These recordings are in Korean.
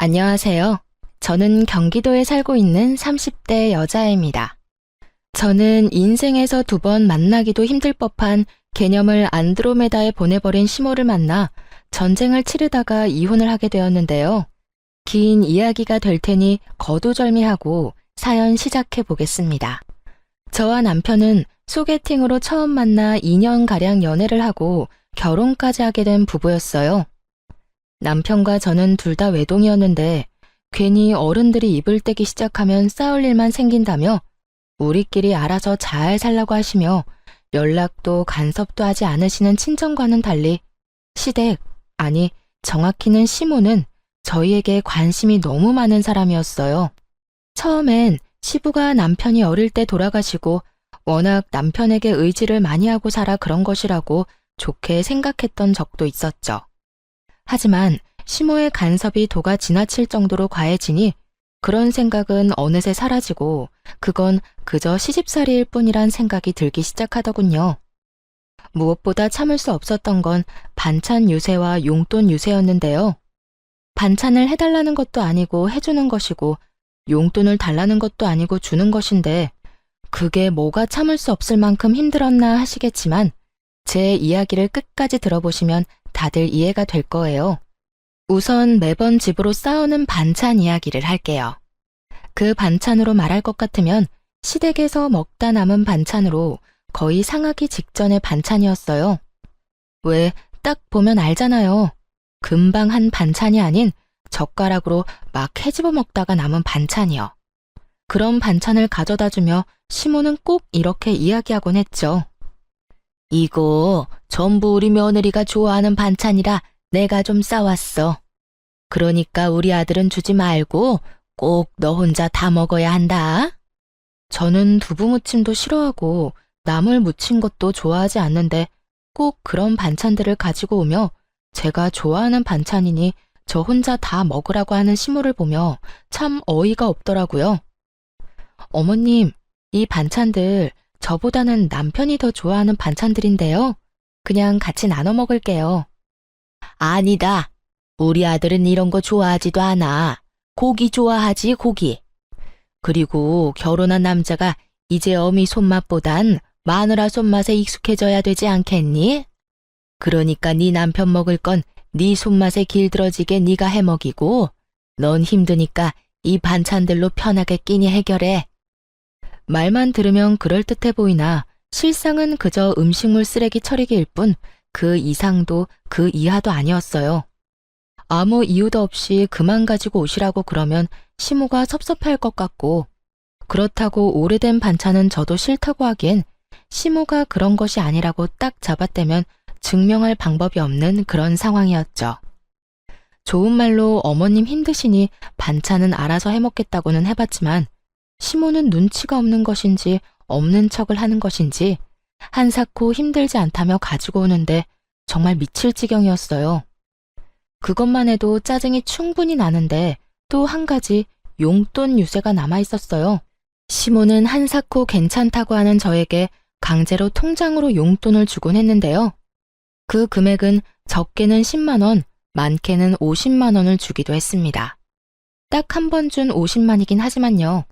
안녕하세요. 저는 경기도에 살고 있는 30대 여자입니다. 저는 인생에서 2번 만나기도 힘들 법한 개념을 안드로메다에 보내버린 시모를 만나 전쟁을 치르다가 이혼을 하게 되었는데요. 긴 이야기가 될 테니 거두절미하고 사연 시작해 보겠습니다. 저와 남편은 소개팅으로 처음 만나 2년가량 연애를 하고 결혼까지 하게 된 부부였어요. 남편과 저는 둘 다 외동이었는데 괜히 어른들이 입을 떼기 시작하면 싸울 일만 생긴다며 우리끼리 알아서 잘 살라고 하시며 연락도 간섭도 하지 않으시는 친정과는 달리 시댁, 아니 정확히는 시모는 저희에게 관심이 너무 많은 사람이었어요. 처음엔 시부가 남편이 어릴 때 돌아가시고 워낙 남편에게 의지를 많이 하고 살아 그런 것이라고 좋게 생각했던 적도 있었죠. 하지만 시모의 간섭이 도가 지나칠 정도로 과해지니 그런 생각은 어느새 사라지고 그건 그저 시집살이일 뿐이란 생각이 들기 시작하더군요. 무엇보다 참을 수 없었던 건 반찬 유세와 용돈 유세였는데요. 반찬을 해달라는 것도 아니고 해주는 것이고 용돈을 달라는 것도 아니고 주는 것인데 그게 뭐가 참을 수 없을 만큼 힘들었나 하시겠지만 제 이야기를 끝까지 들어보시면 다들 이해가 될 거예요. 우선 매번 집으로 싸우는 반찬 이야기를 할게요. 그 반찬으로 말할 것 같으면 시댁에서 먹다 남은 반찬으로 거의 상하기 직전의 반찬이었어요. 왜 딱 보면 알잖아요. 금방 한 반찬이 아닌 젓가락으로 막 헤집어 먹다가 남은 반찬이요. 그런 반찬을 가져다 주며 시모는 꼭 이렇게 이야기하곤 했죠. 이거 전부 우리 며느리가 좋아하는 반찬이라 내가 좀 싸왔어. 그러니까 우리 아들은 주지 말고 꼭 너 혼자 다 먹어야 한다. 저는 두부무침도 싫어하고 나물 무친 것도 좋아하지 않는데 꼭 그런 반찬들을 가지고 오며 제가 좋아하는 반찬이니 저 혼자 다 먹으라고 하는 시모를 보며 참 어이가 없더라고요. 어머님, 이 반찬들 저보다는 남편이 더 좋아하는 반찬들인데요. 그냥 같이 나눠 먹을게요. 아니다. 우리 아들은 이런 거 좋아하지도 않아. 고기 좋아하지, 고기. 그리고 결혼한 남자가 이제 어미 손맛보단 마누라 손맛에 익숙해져야 되지 않겠니? 그러니까 네 남편 먹을 건 네 손맛에 길들어지게 네가 해 먹이고 넌 힘드니까 이 반찬들로 편하게 끼니 해결해. 말만 들으면 그럴듯해 보이나 실상은 그저 음식물 쓰레기 처리기일 뿐 그 이상도 그 이하도 아니었어요. 아무 이유도 없이 그만 가지고 오시라고 그러면 시모가 섭섭해할 것 같고 그렇다고 오래된 반찬은 저도 싫다고 하기엔 시모가 그런 것이 아니라고 딱 잡아떼면 증명할 방법이 없는 그런 상황이었죠. 좋은 말로 어머님 힘드시니 반찬은 알아서 해먹겠다고는 해봤지만 시모는 눈치가 없는 것인지 없는 척을 하는 것인지 한사코 힘들지 않다며 가지고 오는데 정말 미칠 지경이었어요. 그것만 해도 짜증이 충분히 나는데 또 한 가지 용돈 유세가 남아있었어요. 시모는 한사코 괜찮다고 하는 저에게 강제로 통장으로 용돈을 주곤 했는데요. 그 금액은 적게는 10만 원, 많게는 50만 원을 주기도 했습니다. 딱 한 번 준 50만이긴 하지만요.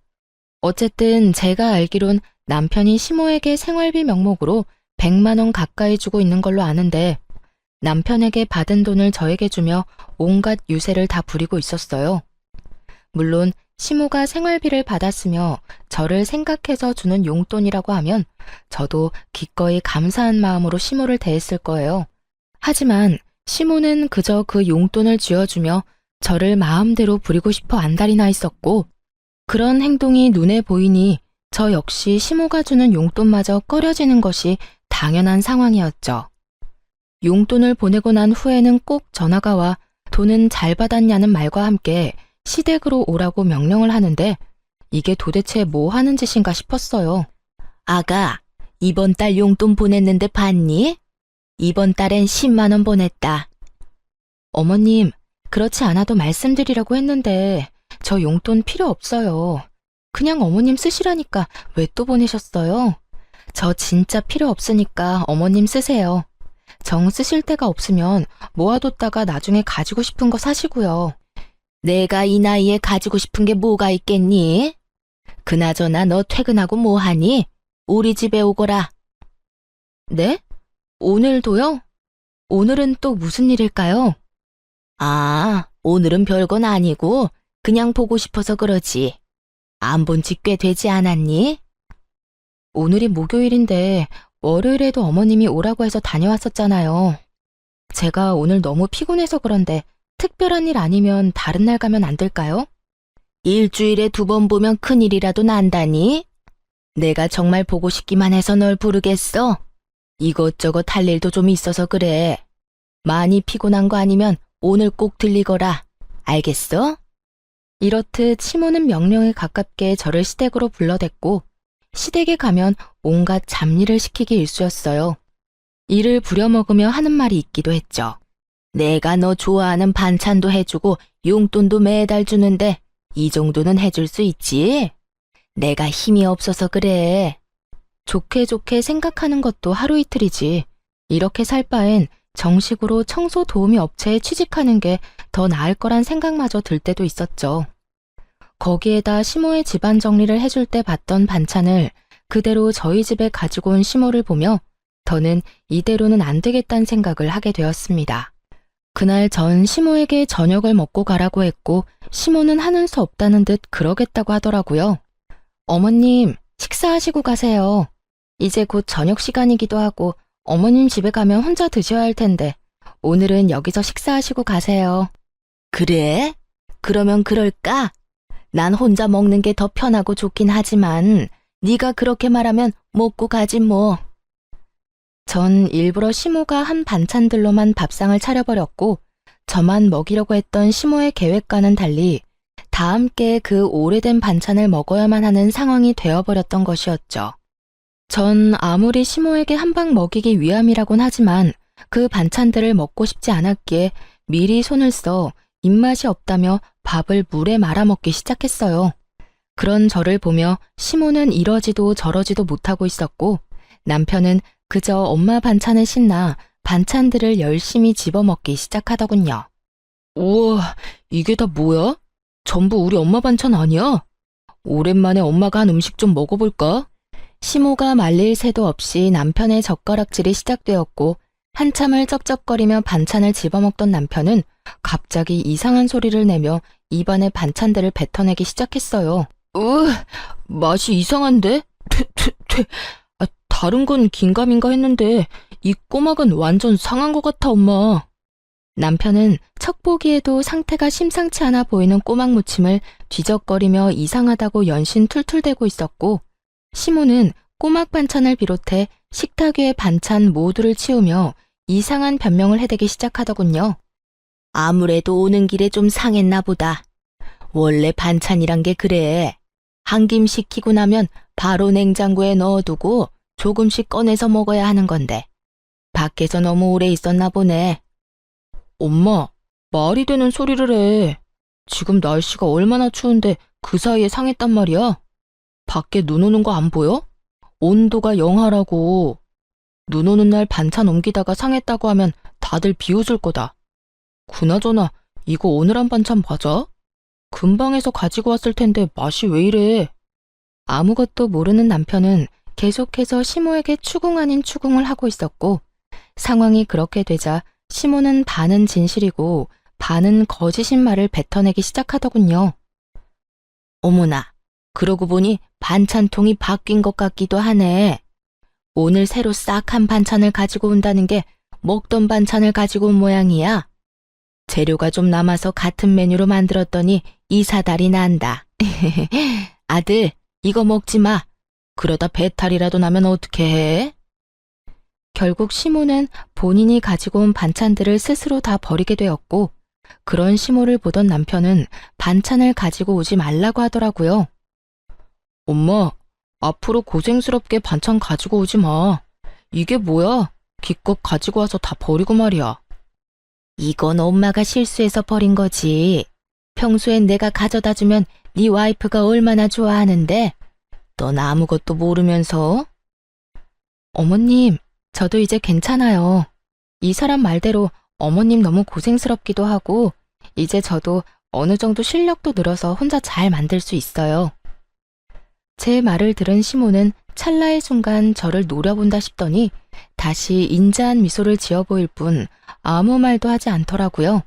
어쨌든 제가 알기론 남편이 시모에게 생활비 명목으로 100만 원 가까이 주고 있는 걸로 아는데 남편에게 받은 돈을 저에게 주며 온갖 유세를 다 부리고 있었어요. 물론 시모가 생활비를 받았으며 저를 생각해서 주는 용돈이라고 하면 저도 기꺼이 감사한 마음으로 시모를 대했을 거예요. 하지만 시모는 그저 그 용돈을 쥐어주며 저를 마음대로 부리고 싶어 안달이 나 있었고 그런 행동이 눈에 보이니 저 역시 시모가 주는 용돈마저 꺼려지는 것이 당연한 상황이었죠. 용돈을 보내고 난 후에는 꼭 전화가 와 돈은 잘 받았냐는 말과 함께 시댁으로 오라고 명령을 하는데 이게 도대체 뭐 하는 짓인가 싶었어요. 아가, 이번 달 용돈 보냈는데 봤니? 이번 달엔 10만 원 보냈다. 어머님, 그렇지 않아도 말씀드리려고 했는데 저 용돈 필요 없어요. 그냥 어머님 쓰시라니까 왜 또 보내셨어요? 저 진짜 필요 없으니까 어머님 쓰세요. 정 쓰실 데가 없으면 모아뒀다가 나중에 가지고 싶은 거 사시고요. 내가 이 나이에 가지고 싶은 게 뭐가 있겠니? 그나저나 너 퇴근하고 뭐 하니? 우리 집에 오거라. 네? 오늘도요? 오늘은 또 무슨 일일까요? 아, 오늘은 별건 아니고 그냥 보고 싶어서 그러지. 안 본 지 꽤 되지 않았니? 오늘이 목요일인데 월요일에도 어머님이 오라고 해서 다녀왔었잖아요. 제가 오늘 너무 피곤해서 그런데 특별한 일 아니면 다른 날 가면 안 될까요? 일주일에 2번 보면 큰일이라도 난다니? 내가 정말 보고 싶기만 해서 널 부르겠어? 이것저것 할 일도 좀 있어서 그래. 많이 피곤한 거 아니면 오늘 꼭 들리거라. 알겠어? 이렇듯 시모는 명령에 가깝게 저를 시댁으로 불러댔고 시댁에 가면 온갖 잡일을 시키기 일쑤였어요. 이를 부려먹으며 하는 말이 있기도 했죠. 내가 너 좋아하는 반찬도 해주고 용돈도 매달 주는데 이 정도는 해줄 수 있지? 내가 힘이 없어서 그래. 좋게 좋게 생각하는 것도 하루 이틀이지. 이렇게 살 바엔 정식으로 청소 도우미 업체에 취직하는 게 더 나을 거란 생각마저 들 때도 있었죠. 거기에다 시모의 집안 정리를 해줄 때 봤던 반찬을 그대로 저희 집에 가지고 온 시모를 보며 더는 이대로는 안 되겠다는 생각을 하게 되었습니다. 그날 전 시모에게 저녁을 먹고 가라고 했고 시모는 하는 수 없다는 듯 그러겠다고 하더라고요. 어머님, 식사하시고 가세요. 이제 곧 저녁 시간이기도 하고 어머님 집에 가면 혼자 드셔야 할 텐데 오늘은 여기서 식사하시고 가세요. 그래? 그러면 그럴까? 난 혼자 먹는 게 더 편하고 좋긴 하지만 네가 그렇게 말하면 먹고 가지 뭐. 전 일부러 시모가 한 반찬들로만 밥상을 차려버렸고 저만 먹이려고 했던 시모의 계획과는 달리 다 함께 그 오래된 반찬을 먹어야만 하는 상황이 되어버렸던 것이었죠. 전 아무리 시모에게 한 방 먹이기 위함이라곤 하지만 그 반찬들을 먹고 싶지 않았기에 미리 손을 써 입맛이 없다며 밥을 물에 말아 먹기 시작했어요. 그런 저를 보며 시모는 이러지도 저러지도 못하고 있었고 남편은 그저 엄마 반찬에 신나 반찬들을 열심히 집어먹기 시작하더군요. 우와, 이게 다 뭐야? 전부 우리 엄마 반찬 아니야? 오랜만에 엄마가 한 음식 좀 먹어볼까? 시모가 말릴 새도 없이 남편의 젓가락질이 시작되었고 한참을 쩝쩝거리며 반찬을 집어먹던 남편은 갑자기 이상한 소리를 내며 입안에 반찬들을 뱉어내기 시작했어요. 맛이 이상한데? 다른 건 긴가민가 했는데 이 꼬막은 완전 상한 것 같아, 엄마. 남편은 척 보기에도 상태가 심상치 않아 보이는 꼬막 무침을 뒤적거리며 이상하다고 연신 툴툴대고 있었고 시모는 꼬막 반찬을 비롯해 식탁 위의 반찬 모두를 치우며 이상한 변명을 해대기 시작하더군요. 아무래도 오는 길에 좀 상했나 보다. 원래 반찬이란 게 그래. 한 김 식히고 나면 바로 냉장고에 넣어두고 조금씩 꺼내서 먹어야 하는 건데 밖에서 너무 오래 있었나 보네. 엄마, 말이 되는 소리를 해. 지금 날씨가 얼마나 추운데 그 사이에 상했단 말이야. 밖에 눈 오는 거 안 보여? 온도가 영하라고. 눈 오는 날 반찬 옮기다가 상했다고 하면 다들 비웃을 거다. 그나저나 이거 오늘 한 반찬 맞아? 금방에서 가지고 왔을 텐데 맛이 왜 이래? 아무것도 모르는 남편은 계속해서 시모에게 추궁 아닌 추궁을 하고 있었고 상황이 그렇게 되자 시모는 반은 진실이고 반은 거짓인 말을 뱉어내기 시작하더군요. 어머나, 그러고 보니 반찬통이 바뀐 것 같기도 하네. 오늘 새로 싹 한 반찬을 가지고 온다는 게 먹던 반찬을 가지고 온 모양이야. 재료가 좀 남아서 같은 메뉴로 만들었더니 이사달이 난다. 아들, 이거 먹지 마. 그러다 배탈이라도 나면 어떻게 해? 결국 시모는 본인이 가지고 온 반찬들을 스스로 다 버리게 되었고 그런 시모를 보던 남편은 반찬을 가지고 오지 말라고 하더라고요. 엄마, 앞으로 고생스럽게 반찬 가지고 오지 마. 이게 뭐야? 기껏 가지고 와서 다 버리고 말이야. 이건 엄마가 실수해서 버린 거지. 평소엔 내가 가져다 주면 네 와이프가 얼마나 좋아하는데 넌 아무것도 모르면서. 어머님, 저도 이제 괜찮아요. 이 사람 말대로 어머님 너무 고생스럽기도 하고 이제 저도 어느 정도 실력도 늘어서 혼자 잘 만들 수 있어요. 제 말을 들은 시모는 찰나의 순간 저를 노려본다 싶더니 다시 인자한 미소를 지어 보일 뿐 아무 말도 하지 않더라고요.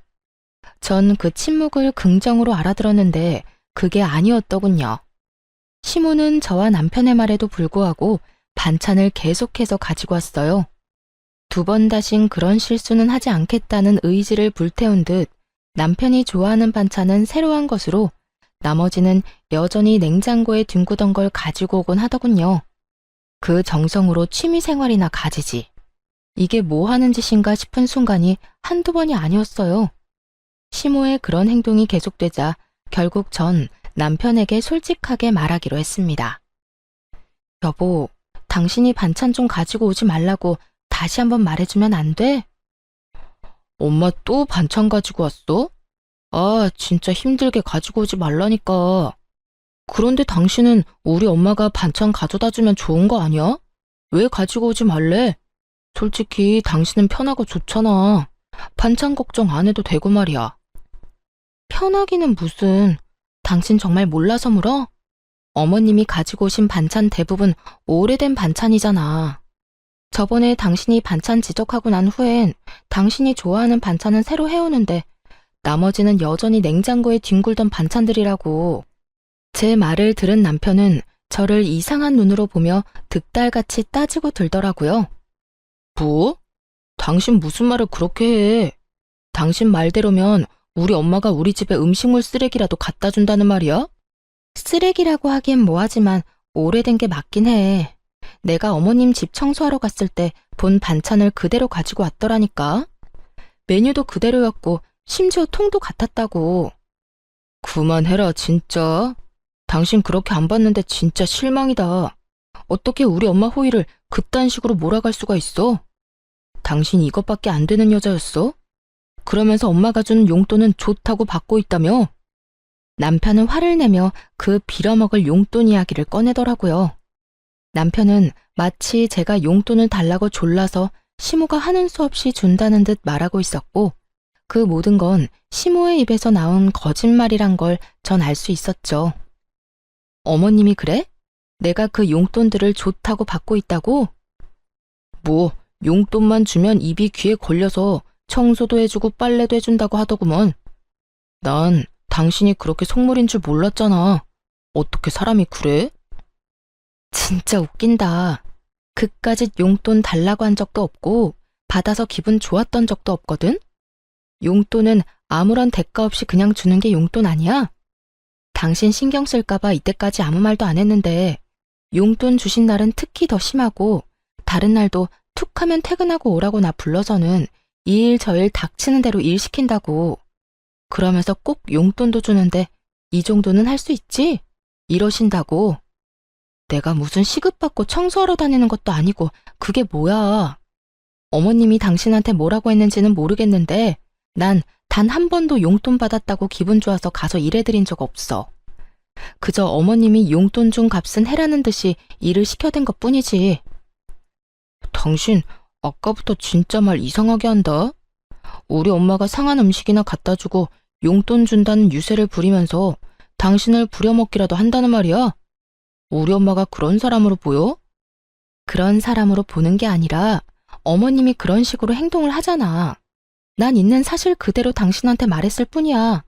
전 그 침묵을 긍정으로 알아들었는데 그게 아니었더군요. 시모는 저와 남편의 말에도 불구하고 반찬을 계속해서 가지고 왔어요. 2번 다신 그런 실수는 하지 않겠다는 의지를 불태운 듯 남편이 좋아하는 반찬은 새로 한 것으로 나머지는 여전히 냉장고에 뒹구던 걸 가지고 오곤 하더군요. 그 정성으로 취미생활이나 가지지. 이게 뭐 하는 짓인가 싶은 순간이 한두 번이 아니었어요. 시모의 그런 행동이 계속되자 결국 전 남편에게 솔직하게 말하기로 했습니다. 여보, 당신이 반찬 좀 가지고 오지 말라고 다시 한번 말해주면 안 돼? 엄마 또 반찬 가지고 왔어? 아, 진짜 힘들게 가지고 오지 말라니까. 그런데 당신은 우리 엄마가 반찬 가져다 주면 좋은 거 아니야? 왜 가지고 오지 말래? 솔직히 당신은 편하고 좋잖아. 반찬 걱정 안 해도 되고 말이야. 편하기는 무슨. 당신 정말 몰라서 물어? 어머님이 가지고 오신 반찬 대부분 오래된 반찬이잖아. 저번에 당신이 반찬 지적하고 난 후엔 당신이 좋아하는 반찬은 새로 해오는데 나머지는 여전히 냉장고에 뒹굴던 반찬들이라고. 제 말을 들은 남편은 저를 이상한 눈으로 보며 득달같이 따지고 들더라고요. 뭐? 당신 무슨 말을 그렇게 해? 당신 말대로면 우리 엄마가 우리 집에 음식물 쓰레기라도 갖다 준다는 말이야? 쓰레기라고 하기엔 뭐하지만 오래된 게 맞긴 해. 내가 어머님 집 청소하러 갔을 때 본 반찬을 그대로 가지고 왔더라니까. 메뉴도 그대로였고 심지어 통도 같았다고. 그만해라 진짜. 당신 그렇게 안 봤는데 진짜 실망이다. 어떻게 우리 엄마 호의를 그딴 식으로 몰아갈 수가 있어? 당신 이것밖에 안 되는 여자였어? 그러면서 엄마가 준 용돈은 좋다고 받고 있다며? 남편은 화를 내며 그 빌어먹을 용돈 이야기를 꺼내더라고요. 남편은 마치 제가 용돈을 달라고 졸라서 시모가 하는 수 없이 준다는 듯 말하고 있었고 그 모든 건 시모의 입에서 나온 거짓말이란 걸 전 알 수 있었죠. 어머님이 그래? 내가 그 용돈들을 좋다고 받고 있다고? 뭐 용돈만 주면 입이 귀에 걸려서 청소도 해주고 빨래도 해준다고 하더구먼. 난 당신이 그렇게 속물인 줄 몰랐잖아. 어떻게 사람이 그래? 진짜 웃긴다. 그까짓 용돈 달라고 한 적도 없고 받아서 기분 좋았던 적도 없거든? 용돈은 아무런 대가 없이 그냥 주는 게 용돈 아니야? 당신 신경 쓸까봐 이때까지 아무 말도 안 했는데 용돈 주신 날은 특히 더 심하고 다른 날도 툭 하면 퇴근하고 오라고 나 불러서는 이 일 저 일 닥치는 대로 일 시킨다고. 그러면서 꼭 용돈도 주는데 이 정도는 할 수 있지? 이러신다고. 내가 무슨 시급받고 청소하러 다니는 것도 아니고 그게 뭐야. 어머님이 당신한테 뭐라고 했는지는 모르겠는데 난 단 한 번도 용돈 받았다고 기분 좋아서 가서 일해드린 적 없어. 그저 어머님이 용돈 준 값은 해라는 듯이 일을 시켜댄 것 뿐이지. 당신 아까부터 진짜 말 이상하게 한다. 우리 엄마가 상한 음식이나 갖다 주고 용돈 준다는 유세를 부리면서 당신을 부려먹기라도 한다는 말이야. 우리 엄마가 그런 사람으로 보여? 그런 사람으로 보는 게 아니라 어머님이 그런 식으로 행동을 하잖아. 난 있는 사실 그대로 당신한테 말했을 뿐이야.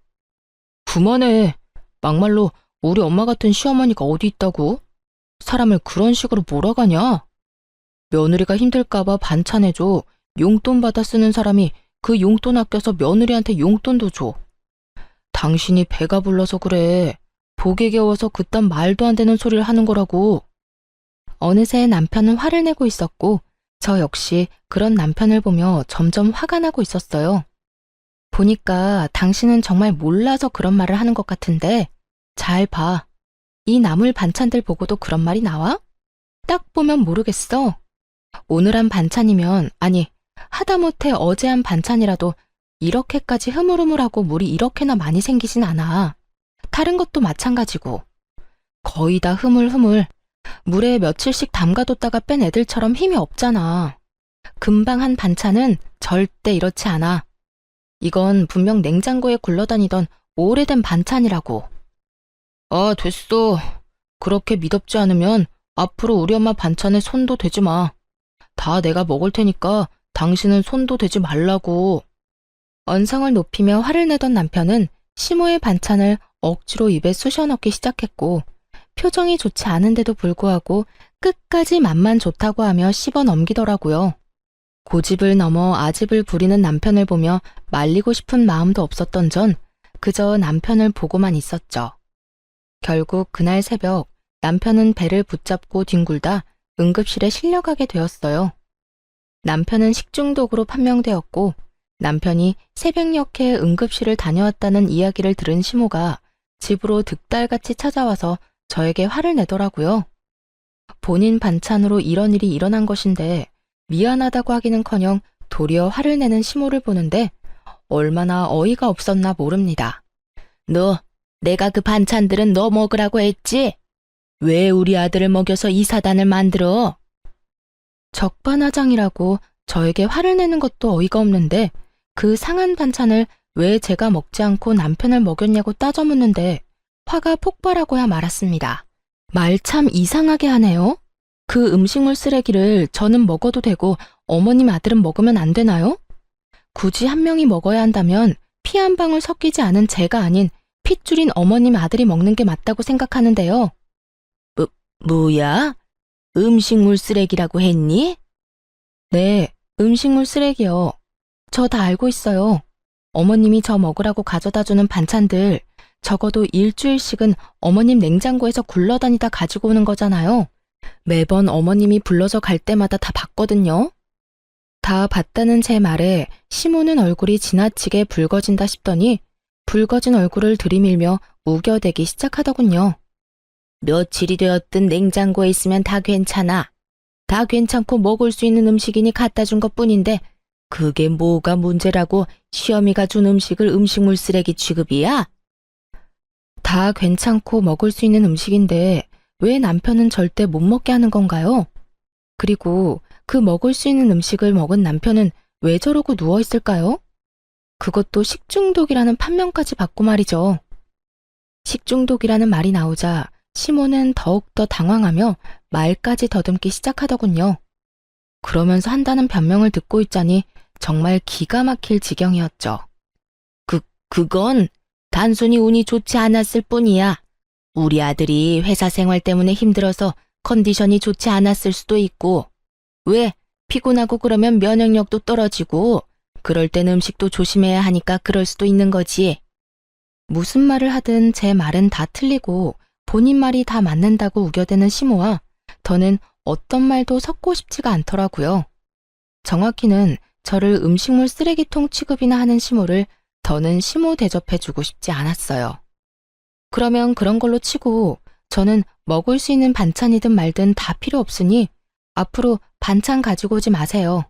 그만해. 막말로 우리 엄마 같은 시어머니가 어디 있다고? 사람을 그런 식으로 몰아가냐? 며느리가 힘들까봐 반찬해줘. 용돈 받아 쓰는 사람이 그 용돈 아껴서 며느리한테 용돈도 줘. 당신이 배가 불러서 그래. 복에 겨워서 그딴 말도 안 되는 소리를 하는 거라고. 어느새 남편은 화를 내고 있었고 저 역시 그런 남편을 보며 점점 화가 나고 있었어요. 보니까 당신은 정말 몰라서 그런 말을 하는 것 같은데 잘 봐. 이 나물 반찬들 보고도 그런 말이 나와? 딱 보면 모르겠어. 오늘 한 반찬이면 아니 하다못해 어제 한 반찬이라도 이렇게까지 흐물흐물하고 물이 이렇게나 많이 생기진 않아. 다른 것도 마찬가지고. 거의 다 흐물흐물. 물에 며칠씩 담가뒀다가 뺀 애들처럼 힘이 없잖아. 금방 한 반찬은 절대 이렇지 않아. 이건 분명 냉장고에 굴러다니던 오래된 반찬이라고. 아, 됐어. 그렇게 미덥지 않으면 앞으로 우리 엄마 반찬에 손도 대지 마. 다 내가 먹을 테니까 당신은 손도 대지 말라고. 언성을 높이며 화를 내던 남편은 시모의 반찬을 억지로 입에 쑤셔 넣기 시작했고, 표정이 좋지 않은데도 불구하고 끝까지 맛만 좋다고 하며 씹어 넘기더라고요. 고집을 넘어 아집을 부리는 남편을 보며 말리고 싶은 마음도 없었던 전 그저 남편을 보고만 있었죠. 결국 그날 새벽 남편은 배를 붙잡고 뒹굴다 응급실에 실려가게 되었어요. 남편은 식중독으로 판명되었고 남편이 새벽녘에 응급실을 다녀왔다는 이야기를 들은 시모가 집으로 득달같이 찾아와서 저에게 화를 내더라고요. 본인 반찬으로 이런 일이 일어난 것인데 미안하다고 하기는커녕 도리어 화를 내는 시모를 보는데 얼마나 어이가 없었나 모릅니다. 너, 내가 그 반찬들은 너 먹으라고 했지? 왜 우리 아들을 먹여서 이 사단을 만들어? 적반하장이라고 저에게 화를 내는 것도 어이가 없는데 그 상한 반찬을 왜 제가 먹지 않고 남편을 먹였냐고 따져 묻는데 화가 폭발하고야 말았습니다. 말 참 이상하게 하네요. 그 음식물 쓰레기를 저는 먹어도 되고 어머님 아들은 먹으면 안 되나요? 굳이 한 명이 먹어야 한다면 피 한 방울 섞이지 않은 제가 아닌 핏줄인 어머님 아들이 먹는 게 맞다고 생각하는데요. 뭐야? 음식물 쓰레기라고 했니? 네, 음식물 쓰레기요. 저 다 알고 있어요. 어머님이 저 먹으라고 가져다주는 반찬들 적어도 일주일씩은 어머님 냉장고에서 굴러다니다 가지고 오는 거잖아요. 매번 어머님이 불러서 갈 때마다 다 봤거든요. 다 봤다는 제 말에 시모는 얼굴이 지나치게 붉어진다 싶더니 붉어진 얼굴을 들이밀며 우겨대기 시작하더군요. 며칠이 되었든 냉장고에 있으면 다 괜찮아. 다 괜찮고 먹을 수 있는 음식이니 갖다 준 것뿐인데 그게 뭐가 문제라고 시어미가 준 음식을 음식물 쓰레기 취급이야? 다 괜찮고 먹을 수 있는 음식인데 왜 남편은 절대 못 먹게 하는 건가요? 그리고 그 먹을 수 있는 음식을 먹은 남편은 왜 저러고 누워있을까요? 그것도 식중독이라는 판명까지 받고 말이죠. 식중독이라는 말이 나오자 시모는 더욱더 당황하며 말까지 더듬기 시작하더군요. 그러면서 한다는 변명을 듣고 있자니 정말 기가 막힐 지경이었죠. 그건 단순히 운이 좋지 않았을 뿐이야. 우리 아들이 회사 생활 때문에 힘들어서 컨디션이 좋지 않았을 수도 있고, 왜 피곤하고 그러면 면역력도 떨어지고, 그럴 땐 음식도 조심해야 하니까 그럴 수도 있는 거지. 무슨 말을 하든 제 말은 다 틀리고 본인 말이 다 맞는다고 우겨대는 시모와 더는 어떤 말도 섞고 싶지가 않더라고요. 정확히는 저를 음식물 쓰레기통 취급이나 하는 시모를 더는 시모 대접해주고 싶지 않았어요. 그러면 그런 걸로 치고 저는 먹을 수 있는 반찬이든 말든 다 필요 없으니 앞으로 반찬 가지고 오지 마세요.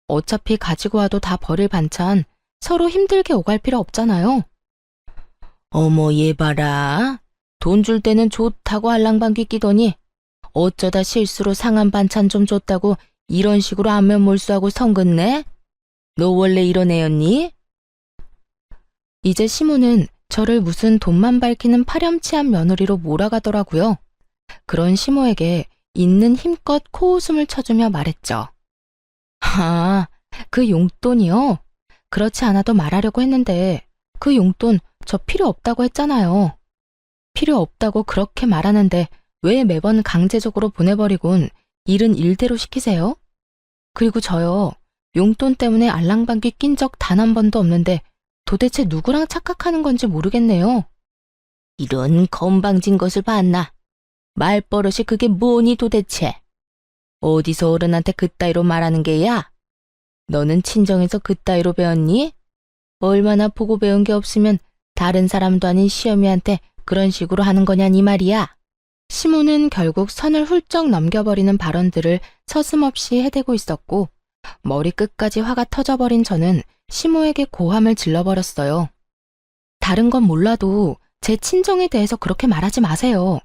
어차피 가지고 와도 다 버릴 반찬 서로 힘들게 오갈 필요 없잖아요. 어머 얘 봐라. 돈 줄 때는 좋다고 알랑방귀 끼더니 어쩌다 실수로 상한 반찬 좀 줬다고 이런 식으로 안면몰수하고 성긋네? 너 원래 이런 애였니? 이제 시모는 저를 무슨 돈만 밝히는 파렴치한 며느리로 몰아가더라고요. 그런 시모에게 있는 힘껏 코웃음을 쳐주며 말했죠. 아, 그 용돈이요? 그렇지 않아도 말하려고 했는데 그 용돈 저 필요 없다고 했잖아요. 필요 없다고 그렇게 말하는데 왜 매번 강제적으로 보내버리곤 일은 일대로 시키세요? 그리고 저요, 용돈 때문에 알랑방귀 낀 적 단 한 번도 없는데 도대체 누구랑 착각하는 건지 모르겠네요. 이런 건방진 것을 봤나? 말버릇이 그게 뭐니 도대체? 어디서 어른한테 그따위로 말하는 게야? 너는 친정에서 그따위로 배웠니? 얼마나 보고 배운 게 없으면 다른 사람도 아닌 시어미한테 그런 식으로 하는 거냐니 말이야. 시모는 결국 선을 훌쩍 넘겨버리는 발언들을 서슴없이 해대고 있었고 머리끝까지 화가 터져버린 저는 시모에게 고함을 질러버렸어요. 다른 건 몰라도 제 친정에 대해서 그렇게 말하지 마세요.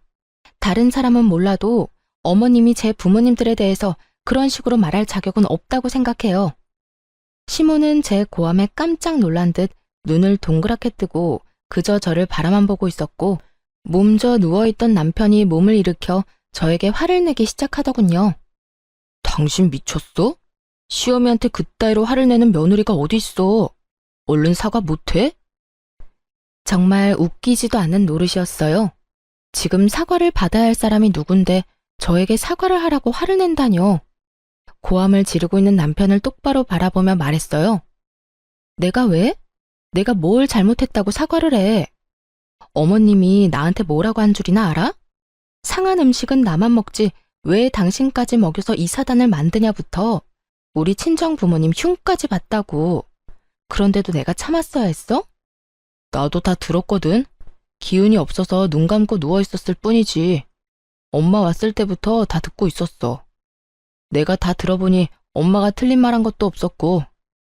다른 사람은 몰라도 어머님이 제 부모님들에 대해서 그런 식으로 말할 자격은 없다고 생각해요. 시모는 제 고함에 깜짝 놀란 듯 눈을 동그랗게 뜨고 그저 저를 바라만 보고 있었고 몸져 누워있던 남편이 몸을 일으켜 저에게 화를 내기 시작하더군요. 당신 미쳤어? 시어미한테 그따위로 화를 내는 며느리가 어디 있어? 얼른 사과 못해? 정말 웃기지도 않는 노릇이었어요. 지금 사과를 받아야 할 사람이 누군데 저에게 사과를 하라고 화를 낸다뇨. 고함을 지르고 있는 남편을 똑바로 바라보며 말했어요. 내가 왜? 내가 뭘 잘못했다고 사과를 해? 어머님이 나한테 뭐라고 한 줄이나 알아? 상한 음식은 나만 먹지 왜 당신까지 먹여서 이 사단을 만드냐부터 우리 친정 부모님 흉까지 봤다고. 그런데도 내가 참았어야 했어? 나도 다 들었거든. 기운이 없어서 눈 감고 누워있었을 뿐이지. 엄마 왔을 때부터 다 듣고 있었어. 내가 다 들어보니 엄마가 틀린 말 한 것도 없었고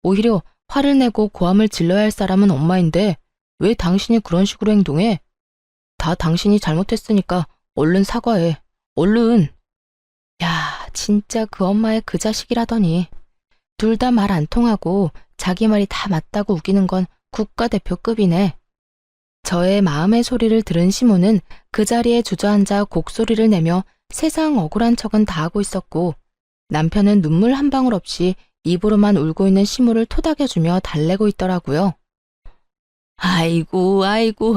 오히려 화를 내고 고함을 질러야 할 사람은 엄마인데 왜 당신이 그런 식으로 행동해? 다 당신이 잘못했으니까 얼른 사과해. 얼른. 야, 진짜 그 엄마의 그 자식이라더니. 둘 다 말 안 통하고 자기 말이 다 맞다고 우기는 건 국가대표급이네. 저의 마음의 소리를 들은 시모는 그 자리에 주저앉아 곡소리를 내며 세상 억울한 척은 다 하고 있었고 남편은 눈물 한 방울 없이 입으로만 울고 있는 시모를 토닥여주며 달래고 있더라고요. 아이고, 아이고,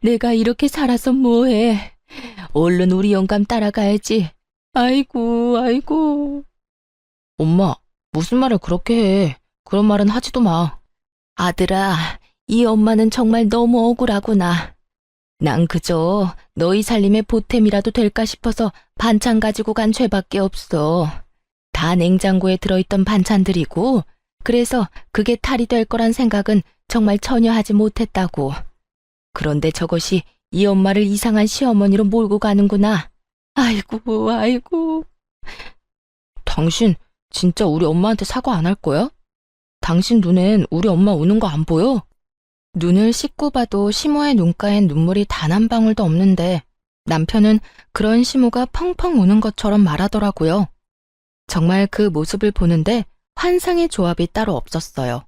내가 이렇게 살아서 뭐해. 얼른 우리 영감 따라가야지. 아이고, 아이고. 엄마, 무슨 말을 그렇게 해. 그런 말은 하지도 마. 아들아, 이 엄마는 정말 너무 억울하구나. 난 그저 너희 살림의 보탬이라도 될까 싶어서 반찬 가지고 간 죄밖에 없어. 다 냉장고에 들어있던 반찬들이고 그래서 그게 탈이 될 거란 생각은 정말 전혀 하지 못했다고. 그런데 저것이 이 엄마를 이상한 시어머니로 몰고 가는구나. 아이고, 아이고. 당신 진짜 우리 엄마한테 사과 안 할 거야? 당신 눈엔 우리 엄마 우는 거 안 보여? 눈을 씻고 봐도 시모의 눈가엔 눈물이 단 한 방울도 없는데 남편은 그런 시모가 펑펑 우는 것처럼 말하더라고요. 정말 그 모습을 보는데 환상의 조합이 따로 없었어요.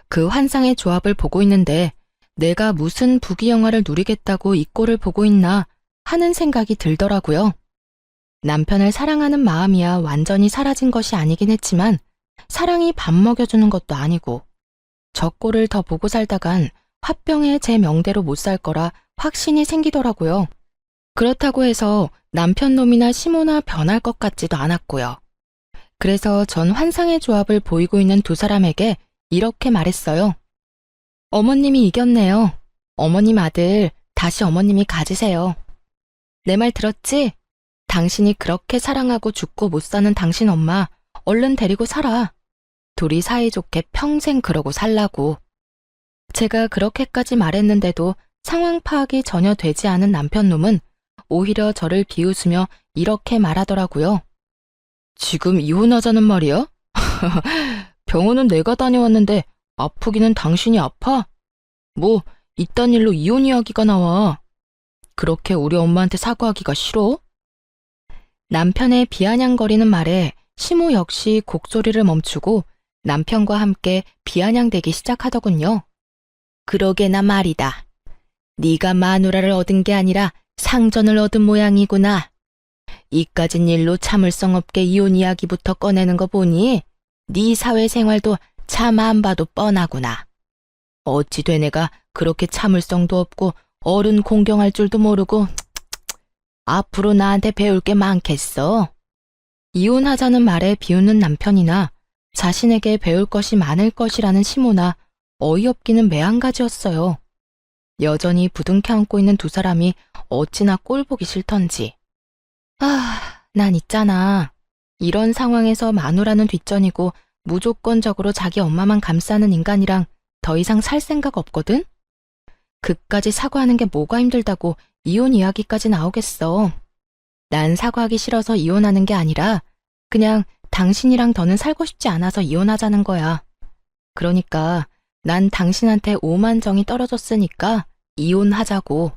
그 환상의 조합을 보고 있는데 내가 무슨 부귀영화를 누리겠다고 이 꼴을 보고 있나 하는 생각이 들더라고요. 남편을 사랑하는 마음이야 완전히 사라진 것이 아니긴 했지만 사랑이 밥 먹여주는 것도 아니고 저 꼴을 더 보고 살다간 화병에 제 명대로 못 살 거라 확신이 생기더라고요. 그렇다고 해서 남편 놈이나 시모나 변할 것 같지도 않았고요. 그래서 전 환상의 조합을 보이고 있는 두 사람에게 이렇게 말했어요. 어머님이 이겼네요. 어머님 아들, 다시 어머님이 가지세요. 내 말 들었지? 당신이 그렇게 사랑하고 죽고 못 사는 당신 엄마, 얼른 데리고 살아. 둘이 사이좋게 평생 그러고 살라고. 제가 그렇게까지 말했는데도 상황 파악이 전혀 되지 않은 남편놈은 오히려 저를 비웃으며 이렇게 말하더라고요. 지금 이혼하자는 말이야? 병원은 내가 다녀왔는데 아프기는 당신이 아파? 뭐 이딴 일로 이혼 이야기가 나와. 그렇게 우리 엄마한테 사과하기가 싫어? 남편의 비아냥거리는 말에 시모 역시 곡소리를 멈추고 남편과 함께 비아냥대기 시작하더군요. 그러게나 말이다. 네가 마누라를 얻은 게 아니라 상전을 얻은 모양이구나. 이까진 일로 참을성 없게 이혼 이야기부터 꺼내는 거 보니 네 사회생활도 참 안 봐도 뻔하구나. 어찌 되네가 그렇게 참을성도 없고 어른 공경할 줄도 모르고 앞으로 나한테 배울 게 많겠어. 이혼하자는 말에 비웃는 남편이나 자신에게 배울 것이 많을 것이라는 시모나 어이없기는 매한가지였어요. 여전히 부둥켜 안고 있는 두 사람이 어찌나 꼴보기 싫던지. 난 있잖아. 이런 상황에서 마누라는 뒷전이고 무조건적으로 자기 엄마만 감싸는 인간이랑 더 이상 살 생각 없거든? 그까지 사과하는 게 뭐가 힘들다고 이혼 이야기까지 나오겠어. 난 사과하기 싫어서 이혼하는 게 아니라 그냥 당신이랑 더는 살고 싶지 않아서 이혼하자는 거야. 그러니까 난 당신한테 오만정이 떨어졌으니까 이혼하자고.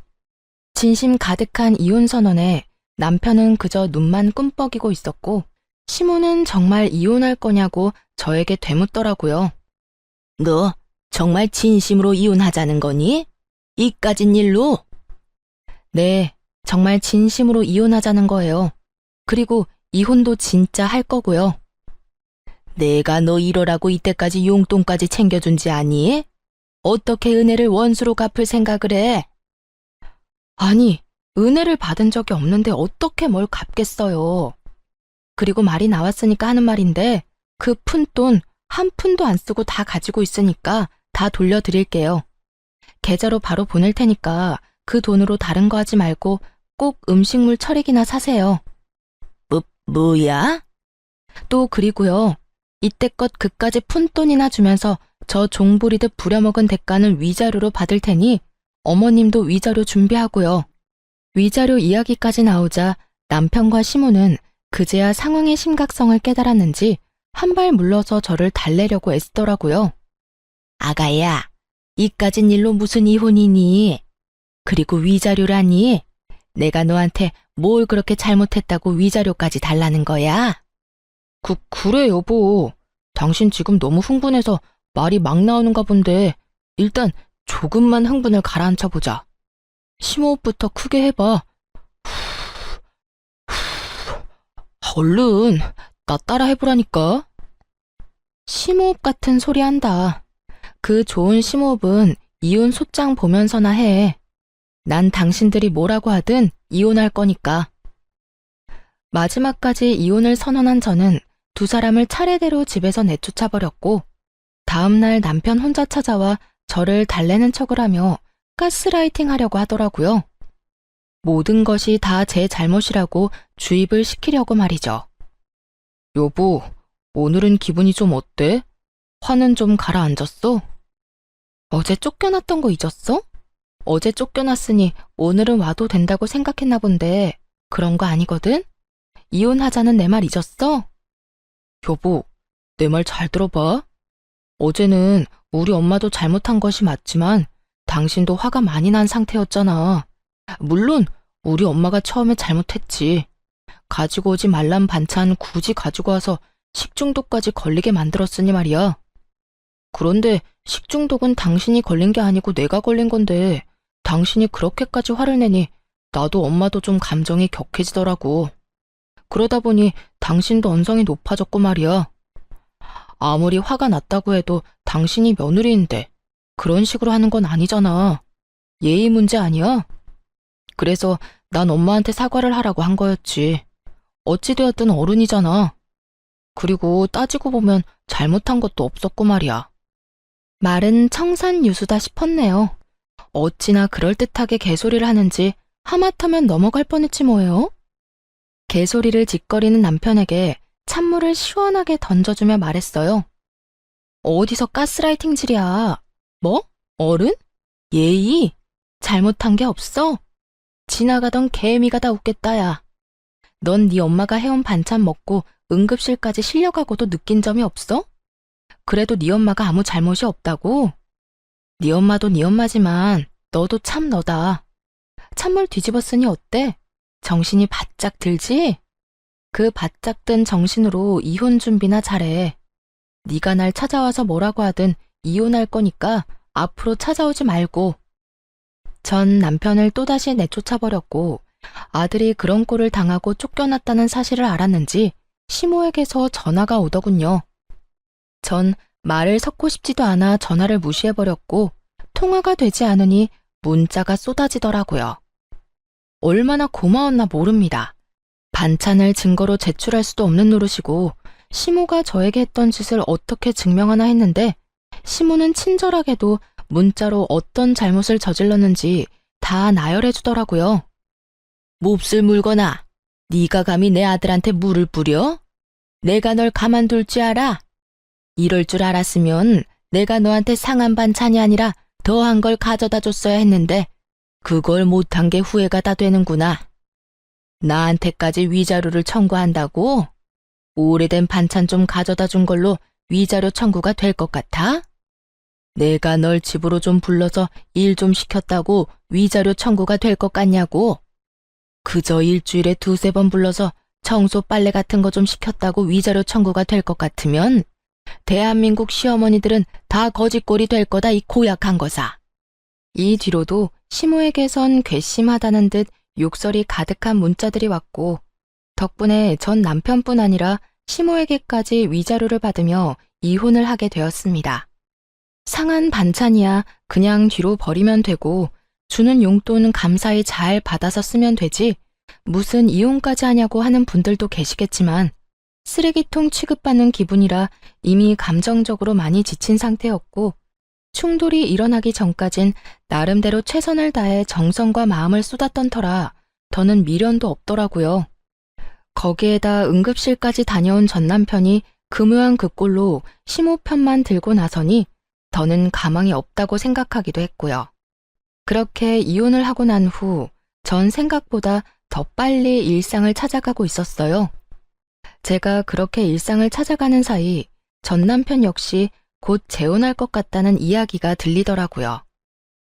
진심 가득한 이혼 선언에 남편은 그저 눈만 꿈뻑이고 있었고 시모는 정말 이혼할 거냐고 저에게 되묻더라고요. 너 정말 진심으로 이혼하자는 거니? 이까진 일로? 네, 정말 진심으로 이혼하자는 거예요. 그리고 이혼도 진짜 할 거고요. 내가 너 이러라고 이때까지 용돈까지 챙겨준지 아니? 어떻게 은혜를 원수로 갚을 생각을 해? 아니, 은혜를 받은 적이 없는데 어떻게 뭘 갚겠어요. 그리고 말이 나왔으니까 하는 말인데 그 푼돈 한 푼도 안 쓰고 다 가지고 있으니까 다 돌려드릴게요. 계좌로 바로 보낼 테니까 그 돈으로 다른 거 하지 말고 꼭 음식물 처리기나 사세요. 뭐야? 또 그리고요. 이때껏 그까지 푼돈이나 주면서 저 종부리듯 부려먹은 대가는 위자료로 받을 테니 어머님도 위자료 준비하고요. 위자료 이야기까지 나오자 남편과 시모는 그제야 상황의 심각성을 깨달았는지 한 발 물러서 저를 달래려고 애쓰더라고요. 아가야, 이까진 일로 무슨 이혼이니? 그리고 위자료라니? 내가 너한테 뭘 그렇게 잘못했다고 위자료까지 달라는 거야? 그래 여보. 당신 지금 너무 흥분해서 말이 막 나오는가 본데 일단 조금만 흥분을 가라앉혀보자. 심호흡부터 크게 해봐. 얼른 나 따라 해보라니까. 심호흡 같은 소리 한다. 그 좋은 심호흡은 이혼 소장 보면서나 해. 난 당신들이 뭐라고 하든 이혼할 거니까. 마지막까지 이혼을 선언한 저는 두 사람을 차례대로 집에서 내쫓아버렸고 다음날 남편 혼자 찾아와 저를 달래는 척을 하며 가스라이팅 하려고 하더라고요. 모든 것이 다 제 잘못이라고 주입을 시키려고 말이죠. 여보, 오늘은 기분이 좀 어때? 화는 좀 가라앉았어? 어제 쫓겨났던 거 잊었어? 어제 쫓겨났으니 오늘은 와도 된다고 생각했나 본데 그런 거 아니거든? 이혼하자는 내 말 잊었어? 여보, 내 말 잘 들어봐. 어제는 우리 엄마도 잘못한 것이 맞지만 당신도 화가 많이 난 상태였잖아. 물론 우리 엄마가 처음에 잘못했지. 가지고 오지 말란 반찬 굳이 가지고 와서 식중독까지 걸리게 만들었으니 말이야. 그런데 식중독은 당신이 걸린 게 아니고 내가 걸린 건데 당신이 그렇게까지 화를 내니 나도 엄마도 좀 감정이 격해지더라고. 그러다 보니 당신도 언성이 높아졌고 말이야. 아무리 화가 났다고 해도 당신이 며느리인데 그런 식으로 하는 건 아니잖아. 예의 문제 아니야? 그래서 난 엄마한테 사과를 하라고 한 거였지. 어찌되었든 어른이잖아. 그리고 따지고 보면 잘못한 것도 없었고 말이야. 말은 청산유수다 싶었네요. 어찌나 그럴듯하게 개소리를 하는지 하마터면 넘어갈 뻔했지 뭐예요. 개소리를 짓거리는 남편에게 찬물을 시원하게 던져주며 말했어요. 어디서 가스라이팅질이야. 뭐? 어른? 예의? 잘못한 게 없어? 지나가던 개미가 다 웃겠다 야. 넌 네 엄마가 해온 반찬 먹고 응급실까지 실려가고도 느낀 점이 없어? 그래도 네 엄마가 아무 잘못이 없다고? 네 엄마도 네 엄마지만 너도 참 너다. 찬물 뒤집었으니 어때? 정신이 바짝 들지? 그 바짝 든 정신으로 이혼 준비나 잘해. 네가 날 찾아와서 뭐라고 하든 이혼할 거니까 앞으로 찾아오지 말고. 전 남편을 또다시 내쫓아버렸고 아들이 그런 꼴을 당하고 쫓겨났다는 사실을 알았는지 시모에게서 전화가 오더군요. 전 말을 섞고 싶지도 않아 전화를 무시해버렸고 통화가 되지 않으니 문자가 쏟아지더라고요. 얼마나 고마웠나 모릅니다. 반찬을 증거로 제출할 수도 없는 노릇이고 시모가 저에게 했던 짓을 어떻게 증명하나 했는데 시모는 친절하게도 문자로 어떤 잘못을 저질렀는지 다 나열해 주더라고요. 몹쓸 물거나 네가 감히 내 아들한테 물을 뿌려? 내가 널 가만둘 줄 알아? 이럴 줄 알았으면 내가 너한테 상한 반찬이 아니라 더한 걸 가져다 줬어야 했는데 그걸 못한 게 후회가 다 되는구나. 나한테까지 위자료를 청구한다고? 오래된 반찬 좀 가져다 준 걸로 위자료 청구가 될 것 같아? 내가 널 집으로 좀 불러서 일 좀 시켰다고 위자료 청구가 될 것 같냐고? 그저 일주일에 두세 번 불러서 청소 빨래 같은 거 좀 시켰다고 위자료 청구가 될 것 같으면 대한민국 시어머니들은 다 거짓골이 될 거다 이 고약한 거사. 이 뒤로도 시모에게선 괘씸하다는 듯 욕설이 가득한 문자들이 왔고, 덕분에 전 남편뿐 아니라 시모에게까지 위자료를 받으며 이혼을 하게 되었습니다. 상한 반찬이야 그냥 뒤로 버리면 되고, 주는 용돈 감사히 잘 받아서 쓰면 되지 무슨 이혼까지 하냐고 하는 분들도 계시겠지만, 쓰레기통 취급받는 기분이라 이미 감정적으로 많이 지친 상태였고, 충돌이 일어나기 전까진 나름대로 최선을 다해 정성과 마음을 쏟았던 터라 더는 미련도 없더라고요. 거기에다 응급실까지 다녀온 전 남편이 금요한 그 꼴로 시모 편만 들고 나서니 더는 가망이 없다고 생각하기도 했고요. 그렇게 이혼을 하고 난 후 전 생각보다 더 빨리 일상을 찾아가고 있었어요. 제가 그렇게 일상을 찾아가는 사이 전 남편 역시 곧 재혼할 것 같다는 이야기가 들리더라고요.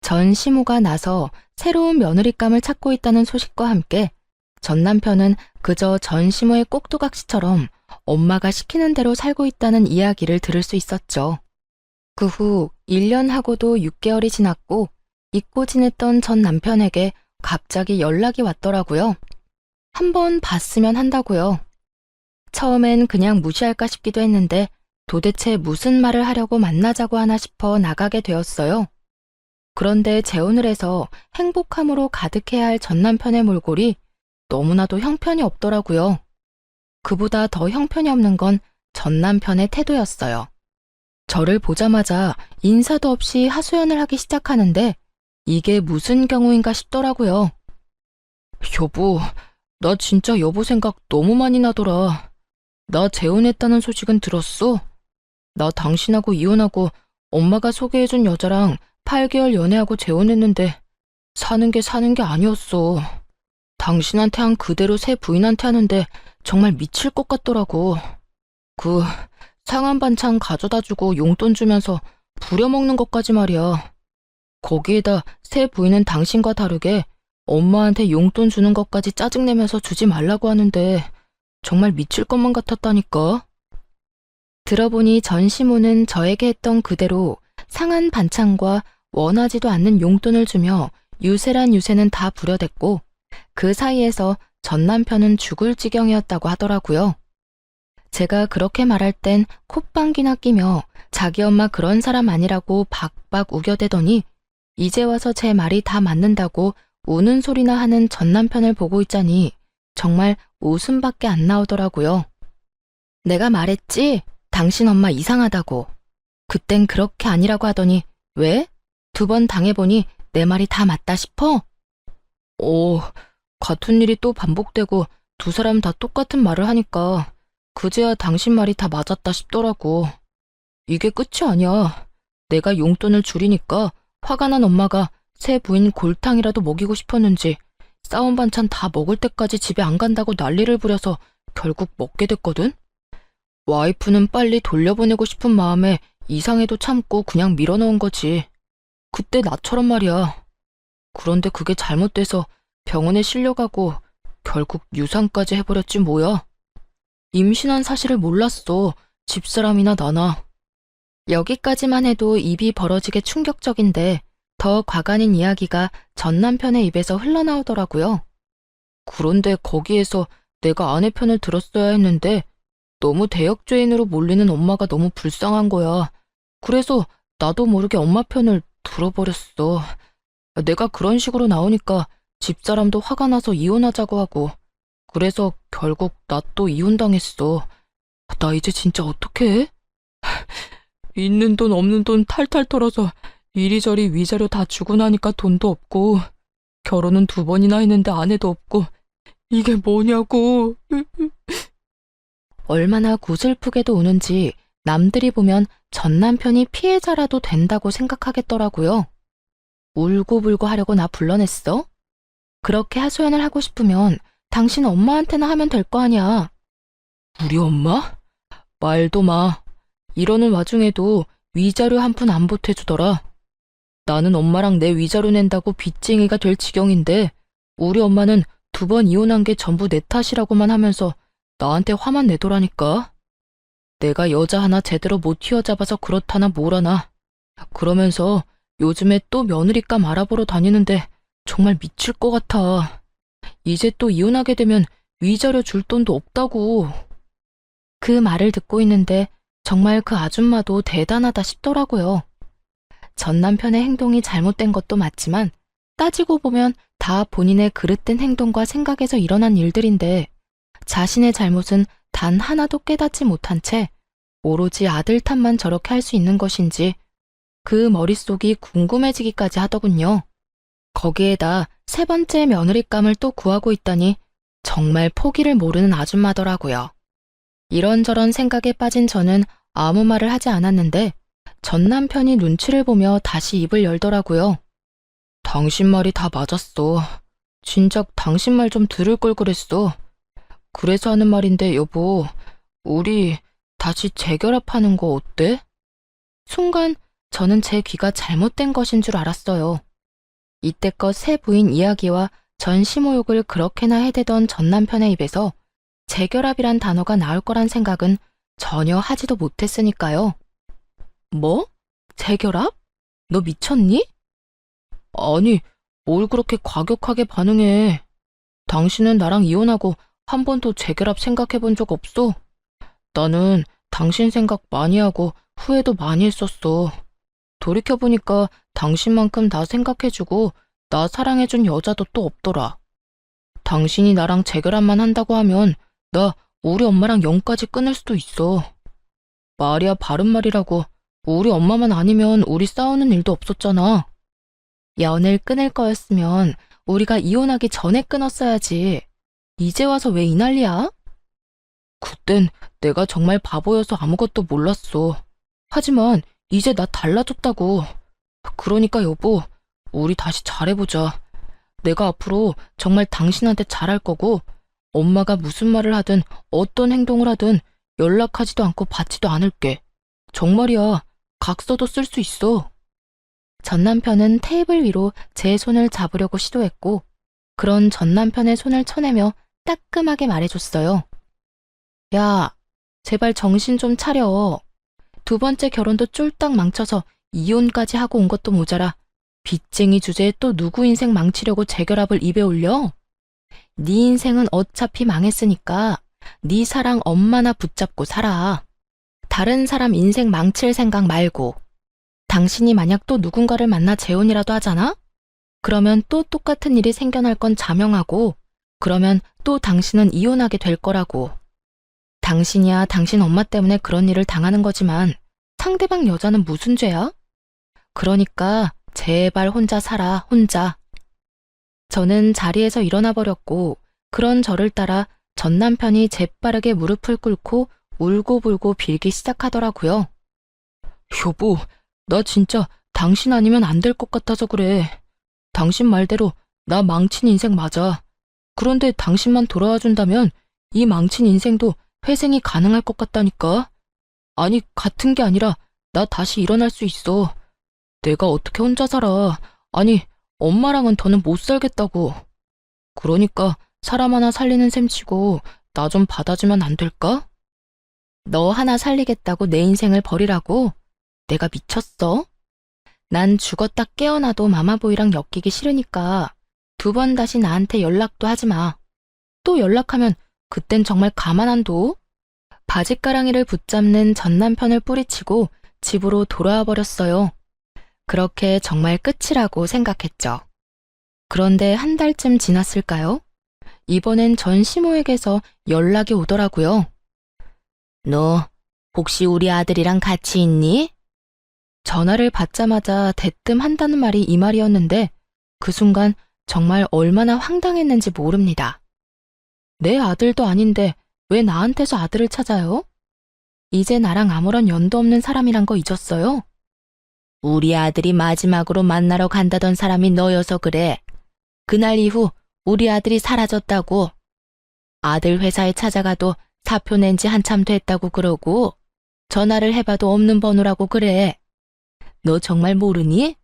전 시모가 나서 새로운 며느리감을 찾고 있다는 소식과 함께 전 남편은 그저 전 시모의 꼭두각시처럼 엄마가 시키는 대로 살고 있다는 이야기를 들을 수 있었죠. 그 후 1년 하고도 6개월이 지났고 잊고 지냈던 전 남편에게 갑자기 연락이 왔더라고요. 한번 봤으면 한다고요. 처음엔 그냥 무시할까 싶기도 했는데 도대체 무슨 말을 하려고 만나자고 하나 싶어 나가게 되었어요. 그런데 재혼을 해서 행복함으로 가득해야 할 전 남편의 몰골이 너무나도 형편이 없더라고요. 그보다 더 형편이 없는 건 전 남편의 태도였어요. 저를 보자마자 인사도 없이 하소연을 하기 시작하는데 이게 무슨 경우인가 싶더라고요. 여보, 나 진짜 여보 생각 너무 많이 나더라. 나 재혼했다는 소식은 들었어? 나 당신하고 이혼하고 엄마가 소개해준 여자랑 8개월 연애하고 재혼했는데 사는 게 아니었어. 당신한테 한 그대로 새 부인한테 하는데 정말 미칠 것 같더라고. 그 상한 반찬 가져다주고 용돈 주면서 부려먹는 것까지 말이야. 거기에다 새 부인은 당신과 다르게 엄마한테 용돈 주는 것까지 짜증내면서 주지 말라고 하는데 정말 미칠 것만 같았다니까. 들어보니 전 시모는 저에게 했던 그대로 상한 반찬과 원하지도 않는 용돈을 주며 유세란 유세는 다 부려댔고 그 사이에서 전 남편은 죽을 지경이었다고 하더라고요. 제가 그렇게 말할 땐 콧방귀나 끼며 자기 엄마 그런 사람 아니라고 박박 우겨대더니 이제 와서 제 말이 다 맞는다고 우는 소리나 하는 전 남편을 보고 있자니 정말 웃음밖에 안 나오더라고요. 내가 말했지? 당신 엄마 이상하다고. 그땐 그렇게 아니라고 하더니 왜? 2번 당해보니 내 말이 다 맞다 싶어? 같은 일이 또 반복되고 두 사람 다 똑같은 말을 하니까 그제야 당신 말이 다 맞았다 싶더라고. 이게 끝이 아니야. 내가 용돈을 줄이니까 화가 난 엄마가 새 부인 골탕이라도 먹이고 싶었는지 싸운 반찬 다 먹을 때까지 집에 안 간다고 난리를 부려서 결국 먹게 됐거든? 와이프는 빨리 돌려보내고 싶은 마음에 이상해도 참고 그냥 밀어넣은 거지. 그때 나처럼 말이야. 그런데 그게 잘못돼서 병원에 실려가고 결국 유산까지 해버렸지 뭐야. 임신한 사실을 몰랐어. 집사람이나 나나. 여기까지만 해도 입이 벌어지게 충격적인데 더 과간인 이야기가 전 남편의 입에서 흘러나오더라고요. 그런데 거기에서 내가 아내 편을 들었어야 했는데 너무 대역죄인으로 몰리는 엄마가 너무 불쌍한 거야. 그래서 나도 모르게 엄마 편을 들어버렸어. 내가 그런 식으로 나오니까 집사람도 화가 나서 이혼하자고 하고 그래서 결국 나 또 이혼당했어. 나 이제 진짜 어떡해? 있는 돈 없는 돈 탈탈 털어서 이리저리 위자료 다 주고 나니까 돈도 없고 결혼은 2번이나 했는데 아내도 없고 이게 뭐냐고. 얼마나 고슬프게도 우는지 남들이 보면 전 남편이 피해자라도 된다고 생각하겠더라고요. 울고불고 하려고 나 불러냈어? 그렇게 하소연을 하고 싶으면 당신 엄마한테나 하면 될 거 아니야. 우리 엄마? 말도 마. 이러는 와중에도 위자료 한 푼 안 보태주더라. 나는 엄마랑 내 위자료 낸다고 빚쟁이가 될 지경인데 우리 엄마는 2번 이혼한 게 전부 내 탓이라고만 하면서 나한테 화만 내더라니까. 내가 여자 하나 제대로 못 휘어잡아서 그렇다나 뭐라나. 그러면서 요즘에 또 며느리감 알아보러 다니는데 정말 미칠 것 같아. 이제 또 이혼하게 되면 위자료 줄 돈도 없다고. 그 말을 듣고 있는데 정말 그 아줌마도 대단하다 싶더라고요. 전 남편의 행동이 잘못된 것도 맞지만 따지고 보면 다 본인의 그릇된 행동과 생각에서 일어난 일들인데 자신의 잘못은 단 하나도 깨닫지 못한 채 오로지 아들 탓만 저렇게 할 수 있는 것인지 그 머릿속이 궁금해지기까지 하더군요. 거기에다 세 번째 며느리감을 또 구하고 있다니 정말 포기를 모르는 아줌마더라고요. 이런저런 생각에 빠진 저는 아무 말을 하지 않았는데 전 남편이 눈치를 보며 다시 입을 열더라고요. 당신 말이 다 맞았어. 진작 당신 말 좀 들을 걸 그랬어. 그래서 하는 말인데 여보, 우리 다시 재결합하는 거 어때? 순간 저는 제 귀가 잘못된 것인 줄 알았어요. 이때껏 새 부인 이야기와 전 시모욕을 그렇게나 해대던 전 남편의 입에서 재결합이란 단어가 나올 거란 생각은 전혀 하지도 못했으니까요. 뭐? 재결합? 너 미쳤니? 아니, 뭘 그렇게 과격하게 반응해. 당신은 나랑 이혼하고 한 번도 재결합 생각해 본 적 없어? 나는 당신 생각 많이 하고 후회도 많이 했었어. 돌이켜보니까 당신만큼 나 생각해주고 나 사랑해준 여자도 또 없더라. 당신이 나랑 재결합만 한다고 하면 나 우리 엄마랑 영까지 끊을 수도 있어. 말이야 바른 말이라고. 우리 엄마만 아니면 우리 싸우는 일도 없었잖아. 연을 끊을 거였으면 우리가 이혼하기 전에 끊었어야지. 이제 와서 왜 이 난리야? 그땐 내가 정말 바보여서 아무것도 몰랐어. 하지만 이제 나 달라졌다고. 그러니까 여보, 우리 다시 잘해보자. 내가 앞으로 정말 당신한테 잘할 거고 엄마가 무슨 말을 하든 어떤 행동을 하든 연락하지도 않고 받지도 않을게. 정말이야. 각서도 쓸 수 있어. 전 남편은 테이블 위로 제 손을 잡으려고 시도했고 그런 전 남편의 손을 쳐내며 따끔하게 말해줬어요. 야, 제발 정신 좀 차려. 두 번째 결혼도 쫄딱 망쳐서 이혼까지 하고 온 것도 모자라 빚쟁이 주제에 또 누구 인생 망치려고 재결합을 입에 올려? 네 인생은 어차피 망했으니까 네 사랑 엄마나 붙잡고 살아. 다른 사람 인생 망칠 생각 말고. 당신이 만약 또 누군가를 만나 재혼이라도 하잖아? 그러면 또 똑같은 일이 생겨날 건 자명하고 그러면 또 당신은 이혼하게 될 거라고. 당신이야 당신 엄마 때문에 그런 일을 당하는 거지만 상대방 여자는 무슨 죄야? 그러니까 제발 혼자 살아, 혼자. 저는 자리에서 일어나 버렸고 그런 저를 따라 전 남편이 재빠르게 무릎을 꿇고 울고불고 빌기 시작하더라고요. 여보, 나 진짜 당신 아니면 안 될 것 같아서 그래. 당신 말대로 나 망친 인생 맞아. 그런데 당신만 돌아와 준다면 이 망친 인생도 회생이 가능할 것 같다니까. 아니, 같은 게 아니라 나 다시 일어날 수 있어. 내가 어떻게 혼자 살아. 아니, 엄마랑은 더는 못 살겠다고. 그러니까 사람 하나 살리는 셈 치고 나 좀 받아주면 안 될까? 너 하나 살리겠다고 내 인생을 버리라고? 내가 미쳤어? 난 죽었다 깨어나도 마마보이랑 엮이기 싫으니까 두 번 다시 나한테 연락도 하지 마. 또 연락하면 그땐 정말 가만 안 둬. 바짓가랑이를 붙잡는 전 남편을 뿌리치고 집으로 돌아와 버렸어요. 그렇게 정말 끝이라고 생각했죠. 그런데 한 달쯤 지났을까요? 이번엔 전 시모에게서 연락이 오더라고요. 너 혹시 우리 아들이랑 같이 있니? 전화를 받자마자 대뜸 한다는 말이 이 말이었는데 그 순간 정말 얼마나 황당했는지 모릅니다. 내 아들도 아닌데 왜 나한테서 아들을 찾아요? 이제 나랑 아무런 연도 없는 사람이란 거 잊었어요? 우리 아들이 마지막으로 만나러 간다던 사람이 너여서 그래. 그날 이후 우리 아들이 사라졌다고. 아들 회사에 찾아가도 사표 낸 지 한참 됐다고 그러고 전화를 해봐도 없는 번호라고 그래. 너 정말 모르니?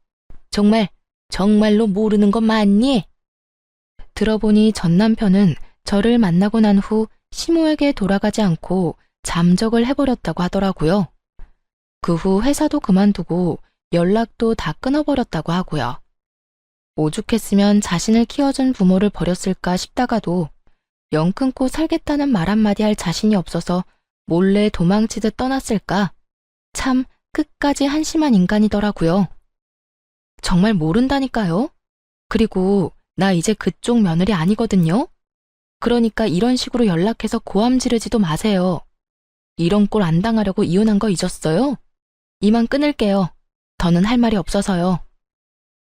정말로 모르는 거 맞니? 들어보니 전 남편은 저를 만나고 난 후 시모에게 돌아가지 않고 잠적을 해버렸다고 하더라고요. 그 후 회사도 그만두고 연락도 다 끊어버렸다고 하고요. 오죽했으면 자신을 키워준 부모를 버렸을까 싶다가도 영 끊고 살겠다는 말 한마디 할 자신이 없어서 몰래 도망치듯 떠났을까? 참 끝까지 한심한 인간이더라고요. 정말 모른다니까요. 그리고 나 이제 그쪽 며느리 아니거든요. 그러니까 이런 식으로 연락해서 고함 지르지도 마세요. 이런 꼴 안 당하려고 이혼한 거 잊었어요? 이만 끊을게요. 더는 할 말이 없어서요.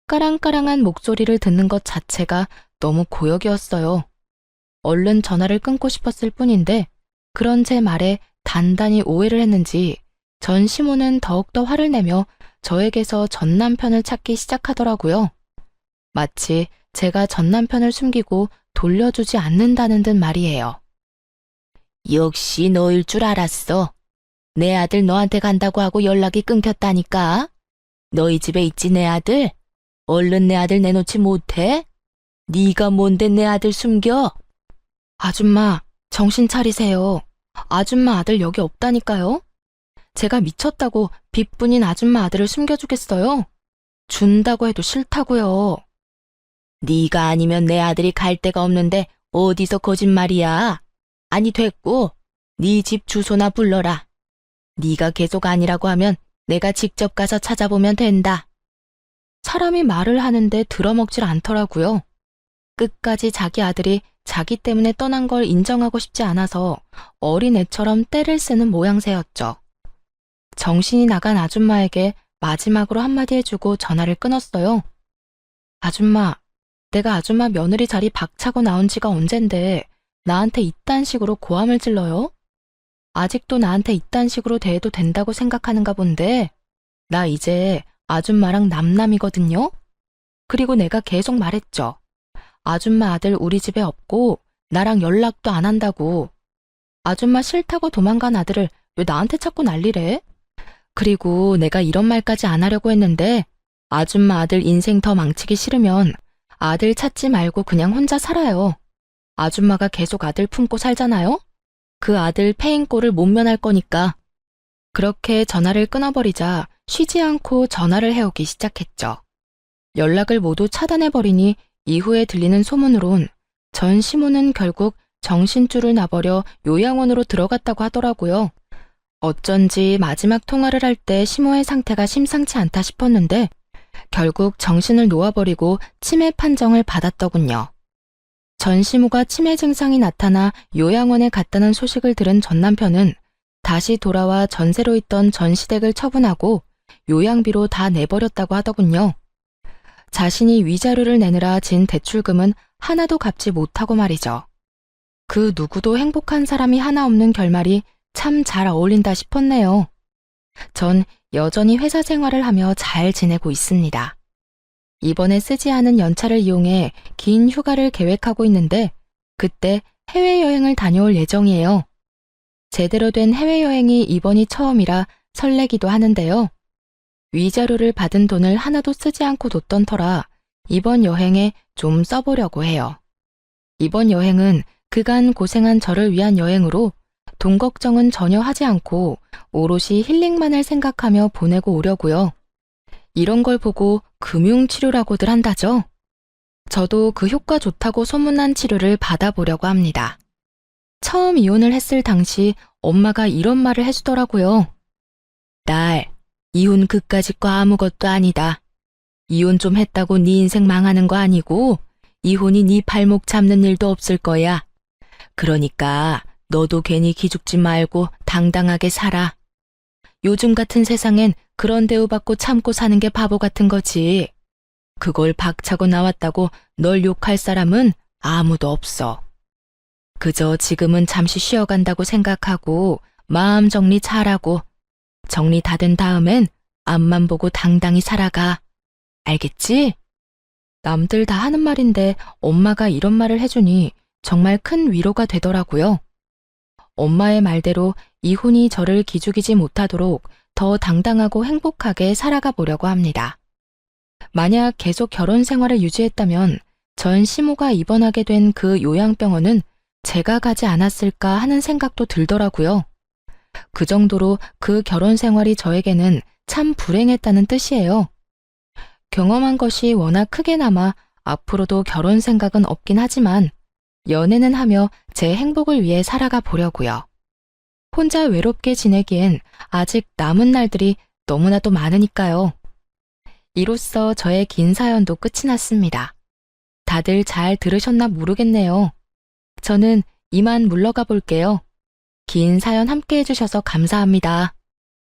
까랑까랑한 목소리를 듣는 것 자체가 너무 고역이었어요. 얼른 전화를 끊고 싶었을 뿐인데 그런 제 말에 단단히 오해를 했는지 전 시모는 더욱더 화를 내며 저에게서 전 남편을 찾기 시작하더라고요. 마치 제가 전 남편을 숨기고 돌려주지 않는다는 듯 말이에요. 역시 너일 줄 알았어. 내 아들 너한테 간다고 하고 연락이 끊겼다니까. 너희 집에 있지 내 아들? 얼른 내 아들 내놓지 못해? 네가 뭔데 내 아들 숨겨? 아줌마, 정신 차리세요. 아줌마 아들 여기 없다니까요. 제가 미쳤다고 빚뿐인 아줌마 아들을 숨겨주겠어요? 준다고 해도 싫다고요. 네가 아니면 내 아들이 갈 데가 없는데 어디서 거짓말이야? 아니 됐고, 네 집 주소나 불러라. 네가 계속 아니라고 하면 내가 직접 가서 찾아보면 된다. 사람이 말을 하는데 들어먹질 않더라고요. 끝까지 자기 아들이 자기 때문에 떠난 걸 인정하고 싶지 않아서 어린애처럼 떼를 쓰는 모양새였죠. 정신이 나간 아줌마에게 마지막으로 한마디 해주고 전화를 끊었어요. 아줌마, 내가 아줌마 며느리 자리 박차고 나온 지가 언젠데 나한테 이딴 식으로 고함을 질러요? 아직도 나한테 이딴 식으로 대해도 된다고 생각하는가 본데 나 이제 아줌마랑 남남이거든요? 그리고 내가 계속 말했죠. 아줌마 아들 우리 집에 없고 나랑 연락도 안 한다고. 아줌마 싫다고 도망간 아들을 왜 나한테 찾고 난리래? 그리고 내가 이런 말까지 안 하려고 했는데 아줌마 아들 인생 더 망치기 싫으면 아들 찾지 말고 그냥 혼자 살아요. 아줌마가 계속 아들 품고 살잖아요? 그 아들 패인꼴을 못 면할 거니까. 그렇게 전화를 끊어버리자 쉬지 않고 전화를 해오기 시작했죠. 연락을 모두 차단해버리니 이후에 들리는 소문으론 전 시모는 결국 정신줄을 놔버려 요양원으로 들어갔다고 하더라고요. 어쩐지 마지막 통화를 할 때 시모의 상태가 심상치 않다 싶었는데 결국 정신을 놓아버리고 치매 판정을 받았더군요. 전 시모가 치매 증상이 나타나 요양원에 갔다는 소식을 들은 전 남편은 다시 돌아와 전세로 있던 전시댁을 처분하고 요양비로 다 내버렸다고 하더군요. 자신이 위자료를 내느라 진 대출금은 하나도 갚지 못하고 말이죠. 그 누구도 행복한 사람이 하나 없는 결말이 참 잘 어울린다 싶었네요. 전 여전히 회사 생활을 하며 잘 지내고 있습니다. 이번에 쓰지 않은 연차를 이용해 긴 휴가를 계획하고 있는데 그때 해외여행을 다녀올 예정이에요. 제대로 된 해외여행이 이번이 처음이라 설레기도 하는데요. 위자료를 받은 돈을 하나도 쓰지 않고 뒀던 터라 이번 여행에 좀 써보려고 해요. 이번 여행은 그간 고생한 저를 위한 여행으로 돈 걱정은 전혀 하지 않고 오롯이 힐링만을 생각하며 보내고 오려고요. 이런 걸 보고 금융치료라고들 한다죠. 저도 그 효과 좋다고 소문난 치료를 받아보려고 합니다. 처음 이혼을 했을 당시 엄마가 이런 말을 해주더라고요. 딸, 이혼 그까짓 거 아무것도 아니다. 이혼 좀 했다고 네 인생 망하는 거 아니고 이혼이 네 발목 잡는 일도 없을 거야. 그러니까 너도 괜히 기죽지 말고 당당하게 살아. 요즘 같은 세상엔 그런 대우받고 참고 사는 게 바보 같은 거지. 그걸 박차고 나왔다고 널 욕할 사람은 아무도 없어. 그저 지금은 잠시 쉬어간다고 생각하고 마음 정리 잘하고 정리 다 된 다음엔 앞만 보고 당당히 살아가. 알겠지? 남들 다 하는 말인데 엄마가 이런 말을 해주니 정말 큰 위로가 되더라고요. 엄마의 말대로 이혼이 저를 기죽이지 못하도록 더 당당하고 행복하게 살아가 보려고 합니다. 만약 계속 결혼 생활을 유지했다면 전 시모가 입원하게 된 그 요양병원은 제가 가지 않았을까 하는 생각도 들더라고요. 그 정도로 그 결혼 생활이 저에게는 참 불행했다는 뜻이에요. 경험한 것이 워낙 크게 남아 앞으로도 결혼 생각은 없긴 하지만 연애는 하며 제 행복을 위해 살아가 보려고요. 혼자 외롭게 지내기엔 아직 남은 날들이 너무나도 많으니까요. 이로써 저의 긴 사연도 끝이 났습니다. 다들 잘 들으셨나 모르겠네요. 저는 이만 물러가 볼게요. 긴 사연 함께 해주셔서 감사합니다.